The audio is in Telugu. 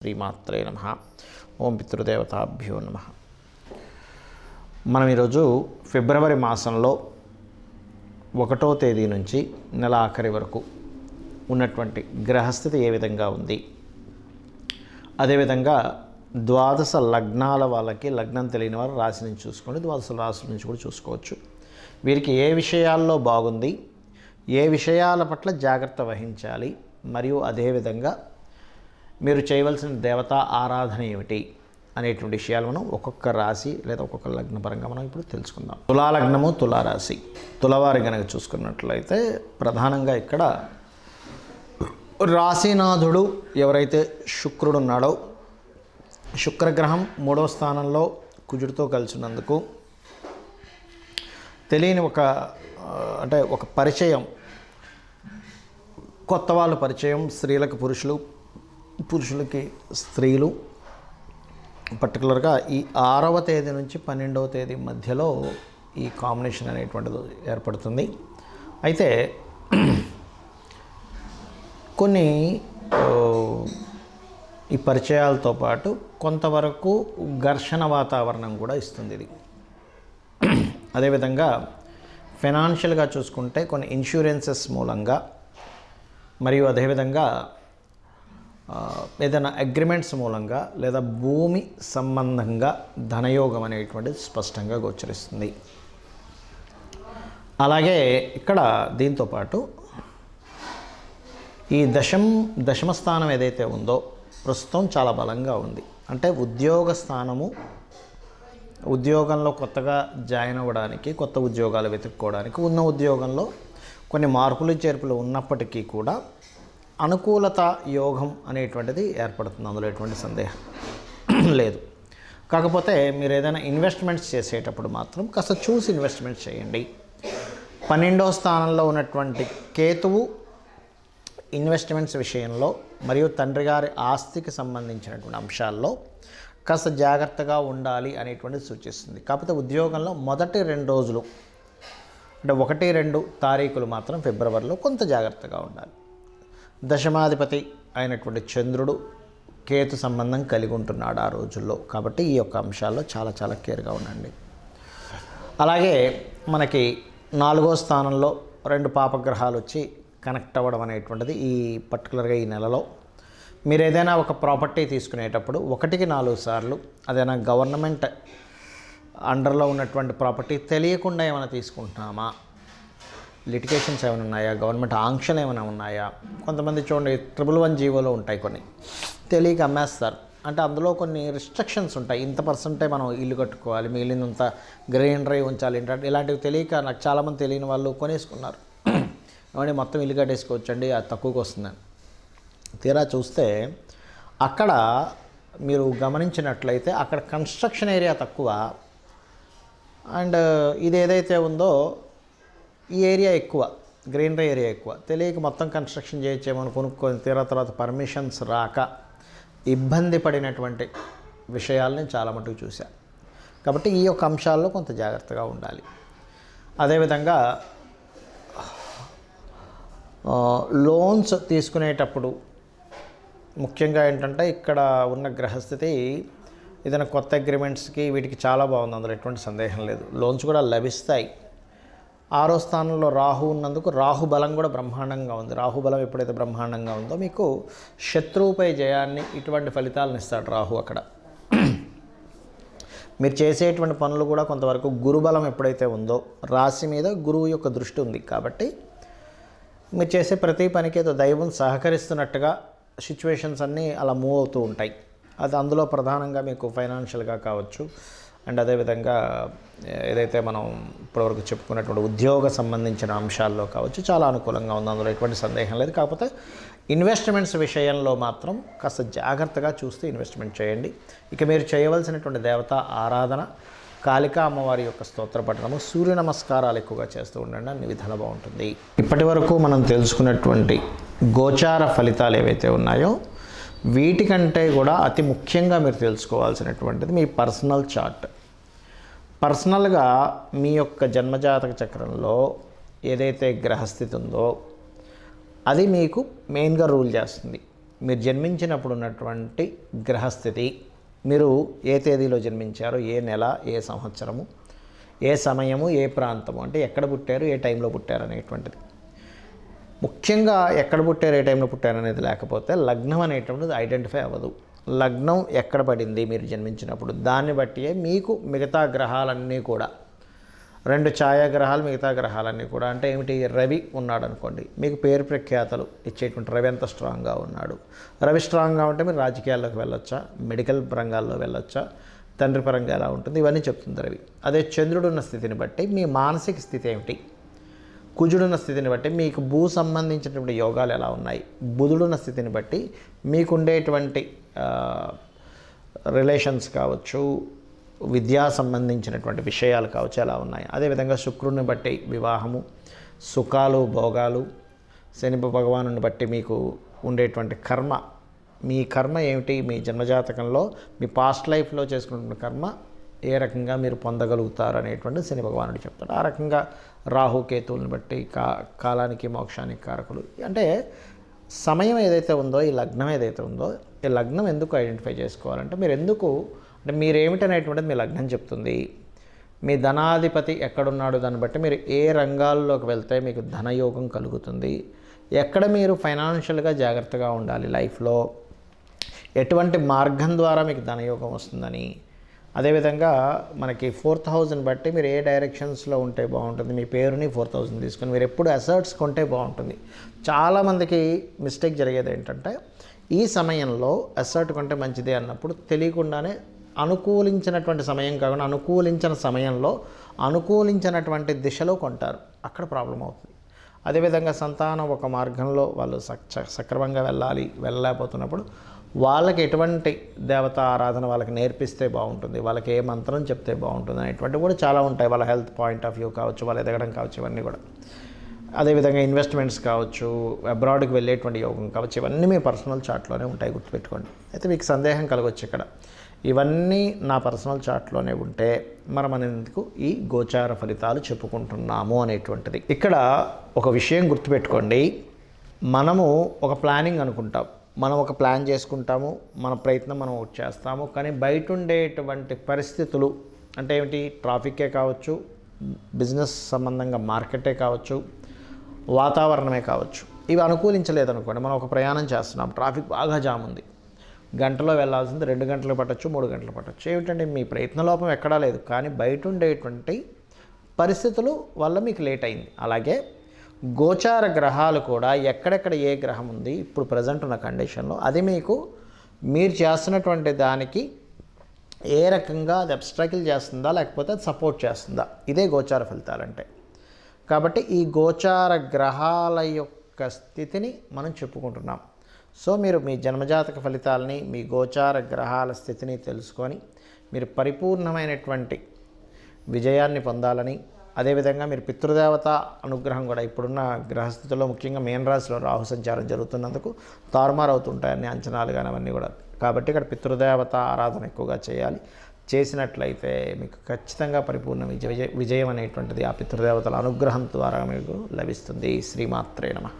శ్రీమాత్రే నమః. ఓం పితృదేవతాభ్యో నమః. మనం ఈరోజు ఫిబ్రవరి మాసంలో 1వ తేదీ నుంచి నెల ఆఖరి వరకు ఉన్నటువంటి గ్రహస్థితి ఏ విధంగా ఉంది, అదేవిధంగా ద్వాదశ లగ్నాల వాళ్ళకి లగ్నం తెలియని వారు రాశి నుంచి చూసుకోండి, ద్వాదశ రాశుల నుంచి కూడా చూసుకోవచ్చు. వీరికి ఏ విషయాల్లో బాగుంది, ఏ విషయాల పట్ల జాగ్రత్త వహించాలి, మరియు అదేవిధంగా మీరు చేయవలసిన దేవతా ఆరాధన ఏమిటి అనేటువంటి విషయాలు మనం ఒక్కొక్క రాశి లేదా ఒక్కొక్క లగ్న పరంగా మనం ఇప్పుడు తెలుసుకుందాం. తులాలగ్నము, తులారాశి. తులవారి కనుక చూసుకున్నట్లయితే ప్రధానంగా ఇక్కడ రాశినాథుడు ఎవరైతే శుక్రుడు ఉన్నాడో, శుక్రగ్రహం 3వ స్థానంలో కుజుడితో కలిసినందుకు తెలియని ఒక పరిచయం, కొత్త వాళ్ళ పరిచయం, స్త్రీలకు పురుషులకి స్త్రీలు, పర్టికులర్గా ఈ 6వ తేదీ నుంచి 12వ తేదీ మధ్యలో ఈ కాంబినేషన్ అనేటువంటిది ఏర్పడుతుంది. అయితే కొన్ని ఈ పరిచయాలతో పాటు కొంతవరకు ఘర్షణ వాతావరణం కూడా ఇస్తుంది ఇది. అదేవిధంగా ఫైనాన్షియల్గా చూసుకుంటే కొన్ని ఇన్సూరెన్సెస్ మూలంగా, మరియు అదేవిధంగా ఏదైనా అగ్రిమెంట్స్ మూలంగా లేదా భూమి సంబంధంగా ధనయోగం అనేటువంటిది స్పష్టంగా గోచరిస్తుంది. అలాగే ఇక్కడ దీంతోపాటు ఈ దశమ స్థానం ఏదైతే ఉందో ప్రస్తుతం చాలా బలంగా ఉంది. అంటే ఉద్యోగ స్థానము, ఉద్యోగంలో కొత్తగా జాయిన్ అవ్వడానికి, కొత్త ఉద్యోగాలు వెతుక్కోవడానికి, ఉన్న ఉద్యోగంలో కొన్ని మార్పులు చేర్పులు ఉన్నప్పటికీ కూడా అనుకూలత యోగం అనేటువంటిది ఏర్పడుతుంది. అందులో ఎటువంటి సందేహం లేదు. కాకపోతే మీరు ఏదైనా ఇన్వెస్ట్మెంట్స్ చేసేటప్పుడు మాత్రం కాస్త చూసి ఇన్వెస్ట్మెంట్స్ చేయండి. 12వ స్థానంలో ఉన్నటువంటి కేతువు ఇన్వెస్ట్మెంట్స్ విషయంలో మరియు తండ్రి గారి ఆస్తికి సంబంధించినటువంటి అంశాల్లో కాస్త జాగ్రత్తగా ఉండాలి అనేటువంటిది సూచిస్తుంది. కాకపోతే ఉద్యోగంలో మొదటి 2 రోజులు అంటే 1-2 తారీఖులు మాత్రం ఫిబ్రవరిలో కొంత జాగ్రత్తగా ఉండాలి. దశమాధిపతి అయినటువంటి చంద్రుడు కేతు సంబంధం కలిగి ఉంటున్నాడు ఆ రోజుల్లో. కాబట్టి ఈ యొక్క అంశాల్లో చాలా చాలా కేర్గా ఉండండి. అలాగే మనకి 4వ స్థానంలో 2 పాపగ్రహాలు వచ్చి కనెక్ట్ అవ్వడం అనేటువంటిది ఈ పర్టికులర్గా ఈ నెలలో మీరు ఏదైనా ఒక ప్రాపర్టీ తీసుకునేటప్పుడు 1కి 4 సార్లు అదైనా గవర్నమెంట్ అండర్లో ఉన్నటువంటి ప్రాపర్టీ తెలియకుండా ఏమైనా తీసుకుంటున్నామా, లిటిగేషన్స్ ఏమైనా ఉన్నాయా, గవర్నమెంట్ ఆంక్షలు ఏమైనా ఉన్నాయా, కొంతమంది చూడండి 111 జీవోలో ఉంటాయి, కొన్ని తెలియక అమ్మేస్తారు. అంటే అందులో కొన్ని రిస్ట్రిక్షన్స్ ఉంటాయి. ఇంత పర్సెంటే మనం ఇల్లు కట్టుకోవాలి, మిగిలినంత గ్రీనరీ ఉంచాలి, ఇలాంటివి తెలియక నాకు చాలామంది తెలియని వాళ్ళు కొనేసుకున్నారు. ఏమంటే మొత్తం ఇల్లు కట్టేసుకోవచ్చండి, అది తక్కువకి వస్తుందని. తీరా చూస్తే అక్కడ మీరు గమనించినట్లయితే అక్కడ కన్స్ట్రక్షన్ ఏరియా తక్కువ, అండ్ ఇది ఏదైతే ఉందో ఈ ఏరియా ఎక్కువ, గ్రీనరీ ఏరియా ఎక్కువ. తెలియక మొత్తం కన్స్ట్రక్షన్ చేయొచ్చేమని కొనుక్కొని తీరా తర్వాత పర్మిషన్స్ రాక ఇబ్బంది పడినటువంటి విషయాలని చాలా మటుకు చూశాను. కాబట్టి ఈ యొక్క అంశాల్లో కొంత జాగ్రత్తగా ఉండాలి. అదేవిధంగా లోన్స్ తీసుకునేటప్పుడు ముఖ్యంగా ఏంటంటే ఇక్కడ ఉన్న గ్రహస్థితి ఏదైనా కొత్త అగ్రిమెంట్స్కి వీటికి చాలా బాగుంది, అందులో ఎటువంటి సందేహం లేదు. లోన్స్ కూడా లభిస్తాయి. 6వ స్థానంలో రాహు ఉన్నందుకు రాహు బలం కూడా బ్రహ్మాండంగా ఉంది. రాహు బలం ఎప్పుడైతే బ్రహ్మాండంగా ఉందో మీకు శత్రువుపై జయాన్ని, ఇటువంటి ఫలితాలను ఇస్తాడు రాహు అక్కడ. మీరు చేసేటువంటి పనులు కూడా కొంతవరకు గురుబలం ఎప్పుడైతే ఉందో, రాశి మీద గురువు యొక్క దృష్టి ఉంది కాబట్టి మీరు చేసే ప్రతి పనికి ఏదో దైవం సహకరిస్తున్నట్టుగా సిచ్యువేషన్స్ అన్నీ అలా మూవ్ అవుతూ ఉంటాయి. అది అందులో ప్రధానంగా మీకు ఫైనాన్షియల్గా కావచ్చు, అండ్ అదేవిధంగా ఏదైతే మనం ఇప్పటివరకు చెప్పుకున్నటువంటి ఉద్యోగ సంబంధించిన అంశాల్లో కావచ్చు చాలా అనుకూలంగా ఉంది, అందులో ఎటువంటి సందేహం లేదు. కాకపోతే ఇన్వెస్ట్మెంట్స్ విషయంలో మాత్రం కాస్త జాగ్రత్తగా చూస్తూ ఇన్వెస్ట్మెంట్ చేయండి. ఇక మీరు చేయవలసినటువంటి దేవత ఆరాధన, కాళికా అమ్మవారి యొక్క స్తోత్ర పఠనము, సూర్య నమస్కారాలు ఎక్కువగా చేస్తూ ఉండండి, అన్ని విధాలు బాగుంటుంది. ఇప్పటి వరకు మనం తెలుసుకున్నటువంటి గోచార ఫలితాలు ఏవైతే ఉన్నాయో వీటికంటే కూడా అతి ముఖ్యంగా మీరు తెలుసుకోవాల్సినటువంటిది మీ పర్సనల్ చార్ట్. పర్సనల్గా మీ యొక్క జన్మజాతక చక్రంలో ఏదైతే గ్రహస్థితి ఉందో అది మీకు మెయిన్గా రూల్ చేస్తుంది. మీరు జన్మించినప్పుడు ఉన్నటువంటి గ్రహస్థితి, మీరు ఏ తేదీలో జన్మించారో, ఏ నెల, ఏ సంవత్సరము, ఏ సమయము, ఏ ప్రాంతము, అంటే ఎక్కడ పుట్టారు, ఏ టైంలో పుట్టారు అనేటువంటిది. ముఖ్యంగా ఎక్కడ పుట్టారు, ఏ టైంలో పుట్టారు అనేది లేకపోతే లగ్నం అనేటువంటిది ఐడెంటిఫై అవ్వదు. లగ్నం ఎక్కడ పడింది మీరు జన్మించినప్పుడు, దాన్ని బట్టియే మీకు మిగతా గ్రహాలన్నీ కూడా, 2 ఛాయాగ్రహాలు మిగతా గ్రహాలన్నీ కూడా, అంటే ఏమిటి, రవి ఉన్నాడు అనుకోండి, మీకు పేరు ప్రఖ్యాతలు ఇచ్చేటువంటి రవి ఎంత స్ట్రాంగ్గా ఉన్నాడు. రవి స్ట్రాంగ్గా ఉంటే మీరు రాజకీయాల్లోకి వెళ్ళొచ్చా, మెడికల్ రంగాల్లో వెళ్ళొచ్చా, తండ్రి పరంగా ఎలా ఉంటుంది, ఇవన్నీ చెప్తుంది రవి. అదే చంద్రుడున్న స్థితిని బట్టి మీ మానసిక స్థితి ఏమిటి, కుజుడున్న స్థితిని బట్టి మీకు భూ సంబంధించినటువంటి యోగాలు ఎలా ఉన్నాయి, బుధుడున్న స్థితిని బట్టి మీకు ఉండేటువంటి రిలేషన్స్ కావచ్చు, విద్యా సంబంధించినటువంటి విషయాలు కావచ్చు ఎలా ఉన్నాయి. అదేవిధంగా శుక్రుడిని బట్టి వివాహము, సుఖాలు, భోగాలు, శని భగవానుని బట్టి మీకు ఉండేటువంటి కర్మ, మీ కర్మ ఏమిటి, మీ జన్మజాతకంలో మీ పాస్ట్ లైఫ్లో చేసుకున్న కర్మ ఏ రకంగా మీరు పొందగలుగుతారు అనేటువంటి శని భగవానుడు చెప్తాడు. ఆ రకంగా రాహుకేతువులను బట్టి కాలానికి మోక్షానికి కారకులు. అంటే సమయం ఏదైతే ఉందో, ఈ లగ్నం ఏదైతే ఉందో, ఈ లగ్నం ఎందుకు ఐడెంటిఫై చేసుకోవాలంటే మీరు ఎందుకు, అంటే మీరేమిటనేటువంటిది మీ లగ్నం చెప్తుంది. మీ ధనాధిపతి ఎక్కడున్నాడు దాన్ని బట్టి మీరు ఏ రంగాల్లోకి వెళ్తే మీకు ధనయోగం కలుగుతుంది, ఎక్కడ మీరు ఫైనాన్షియల్గా జాగ్రత్తగా ఉండాలి లైఫ్లో, ఎటువంటి మార్గం ద్వారా మీకు ధనయోగం వస్తుందని. అదేవిధంగా మనకి 4th హౌస్ని బట్టి మీరు ఏ డైరెక్షన్స్లో ఉంటే బాగుంటుంది, మీ పేరుని 4th హౌస్ని తీసుకొని మీరు ఎప్పుడు అసర్ట్స్ కొంటే బాగుంటుంది. చాలామందికి మిస్టేక్ జరిగేది ఏంటంటే ఈ సమయంలో అసర్ట్ కొంటే మంచిదే అన్నప్పుడు తెలియకుండానే అనుకూలించినటువంటి సమయం కాకుండా అనుకూలించిన సమయంలో అనుకూలించినటువంటి దిశలో కొంటారు, అక్కడ ప్రాబ్లం అవుతుంది. అదేవిధంగా సంతానం ఒక మార్గంలో వాళ్ళు సక్రమంగా వెళ్ళలేకపోతున్నప్పుడు వాళ్ళకి ఎటువంటి దేవతా ఆరాధన వాళ్ళకి నేర్పిస్తే బాగుంటుంది, వాళ్ళకి ఏ మంత్రం చెప్తే బాగుంటుంది అనేటువంటివి కూడా చాలా ఉంటాయి. వాళ్ళ హెల్త్ పాయింట్ ఆఫ్ వ్యూ కావచ్చు, వాళ్ళు ఎదగడం కావచ్చు, ఇవన్నీ కూడా. అదేవిధంగా ఇన్వెస్ట్మెంట్స్ కావచ్చు, అబ్రాడ్కి వెళ్ళేటువంటి యోగం కావచ్చు, ఇవన్నీ మీ పర్సనల్ చార్ట్లోనే ఉంటాయి, గుర్తుపెట్టుకోండి. అయితే మీకు సందేహం కలగవచ్చు ఇక్కడ, ఇవన్నీ నా పర్సనల్ చార్ట్లోనే ఉంటే మనం ఎందుకు ఈ గోచార ఫలితాలు చెప్పుకుంటున్నాము అనేటువంటిది. ఇక్కడ ఒక విషయం గుర్తుపెట్టుకోండి, మనము ఒక ప్లానింగ్ అనుకుంటాం, మనం ఒక ప్లాన్ చేసుకుంటాము, మన ప్రయత్నం మనం చేస్తాము, కానీ బయట ఉండేటువంటి పరిస్థితులు అంటే ఏమిటి, ట్రాఫిక్కే కావచ్చు, బిజినెస్ సంబంధంగా మార్కెటే కావచ్చు, వాతావరణమే కావచ్చు, ఇవి అనుకూలించలేదనుకోండి. మనం ఒక ప్రయాణం చేస్తున్నాం, ట్రాఫిక్ బాగా జామ్ ఉంది, గంటలో వెళ్ళాల్సింది 2 గంటలు పట్టచ్చు, 3 గంటలు పట్టచ్చు. ఏమిటంటే మీ ప్రయత్న లోపం ఎక్కడా లేదు, కానీ బయట ఉండేటువంటి పరిస్థితులు వల్ల మీకు లేట్ అయింది. అలాగే గోచార గ్రహాలు కూడా ఎక్కడెక్కడ ఏ గ్రహం ఉంది ఇప్పుడు ప్రజెంట్ ఉన్న కండిషన్లో, అది మీకు మీరు చేస్తున్నటువంటి దానికి ఏ రకంగా అది అబ్స్ట్రకిల్ చేస్తుందా లేకపోతే అది సపోర్ట్ చేస్తుందా, ఇదే గోచార ఫలితాలంటే. కాబట్టి ఈ గోచార గ్రహాల యొక్క స్థితిని మనం చెప్పుకుంటున్నాం. సో మీరు మీ జన్మజాతక ఫలితాలని, మీ గోచార గ్రహాల స్థితిని తెలుసుకొని మీరు పరిపూర్ణమైనటువంటి విజయాన్ని పొందాలని, అదేవిధంగా మీరు పితృదేవత అనుగ్రహం కూడా ఇప్పుడున్న గ్రహస్థితిలో ముఖ్యంగా మీనరాశిలో రాహు సంచారం జరుగుతున్నందుకు తారుమారు అవుతుంటాయని అంచనాలు కానీ అవన్నీ కూడా. కాబట్టి ఇక్కడ పితృదేవత ఆరాధన ఎక్కువగా చేయాలి. చేసినట్లయితే మీకు ఖచ్చితంగా పరిపూర్ణ విజయం అనేటువంటిది ఆ పితృదేవతల అనుగ్రహం ద్వారా మీకు లభిస్తుంది. శ్రీమాత్రే నమః.